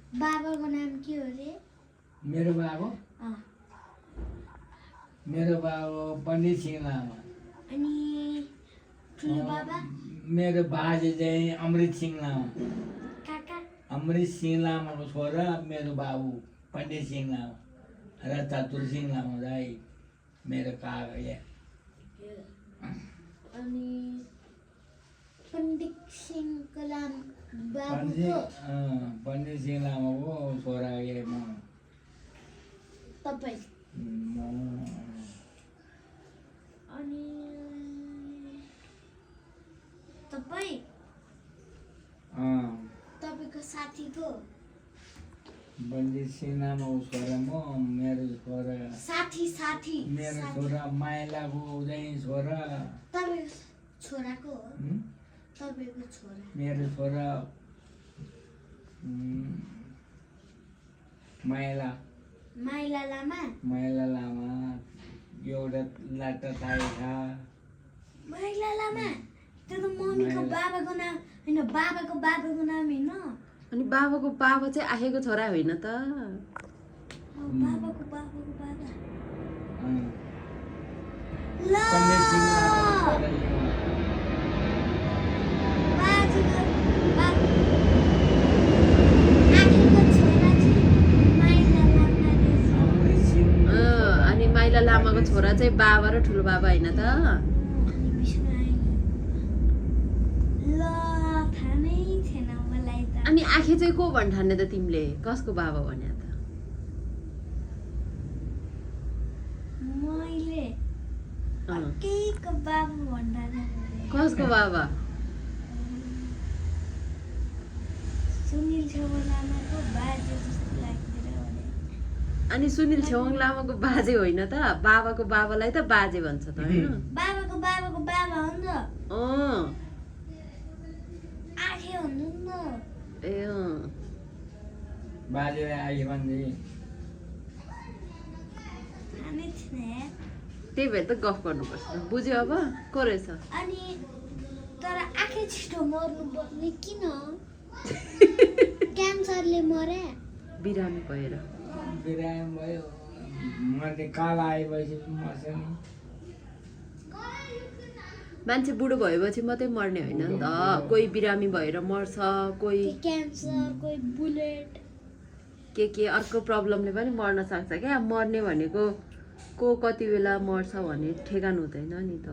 बाबाको नाम के हो रे? मेरो बाबु पण्डित सिंह लामा। अनि ठुलो बाबा? मेरो बाजे चाहिँ अमृत सिंह लामा। काका? अमृत सिंह लामाको छोरा मेरो बाबु पण्डित सिंह लामा र चतुर सिंह लामा दाइ मेरो काकाले। अनि पण्डित सिंहको बाबुको? पण्डित सिंह लामाको छोरा म। तपाईँ? अनि तपाईँ? तपाईँको साथीको? पण्डित सिंह लामाको छोरा म, मेरो छोरा साथी मेरो छोरा माइलाको चाहिँ छोरा। तपाईँको छोराको हो? तपाईँको छोरा? मेरो छोरा माइला लामा? माइला लामा एउटा लाटा थाइखा। माइला लामा? त्यो त मम्मीको बाबाको नाम होइन, बाबाको बाबाको नाम होइन? अनि बाबाको बाबा चाहिँ आखेको छोरा होइन त? बाबाको बाबा। ल पण्डित सिंह लामाको छोरा यो। बाजेको आखेको छोरा चाहिँ माइला लामा रहेछ। अमृत सिंह। अनि माइला लामाको छोरा चाहिँ बाबा र ठुलो बाबा होइन त? अनि बिस्नु आयो। ल थाहा नै थिएन मलाई त। अनि आखे चाहिँ को भन्ठाने त तिमीले? कसको बाबा भन्या त? मैले केहीको बाबु भन्दा कसको बाबा? सुनिल छेवा लामाको बाजे जस्तो लाग्दैन भने। अनि सुनिल छेवाङ लामाको बाजे होइन त? बाबाको बाबालाई त बाजे भन्छ त होइन? बाबाको बाबा हो नि त? आखे भन्नु नि त। ए बाजेलाई आयो भने थाहा नै थिएन। त्यही भएर त गफ गर्नुपर्छ। बुझ्यो अब? को रहेछ? अनि तर आखे छिटो मर्नु पर्ने किन? क्यान्सरले मरे? बिरामी भएर। बिरामी भयो। मर्ने काल आएपछि मर्छ नि। मान्छे बुढो भएपछि मात्रै मर्ने होइन नि त। कोही बिरामी भएर मर्छ, कोही क्यान्सर, कोही बुलेट, के अर्को प्रब्लमले पनि मर्न सक्छ क्या। मर्ने भनेको को कति बेला मर्छ भन्ने ठेगान हुँदैन नि त।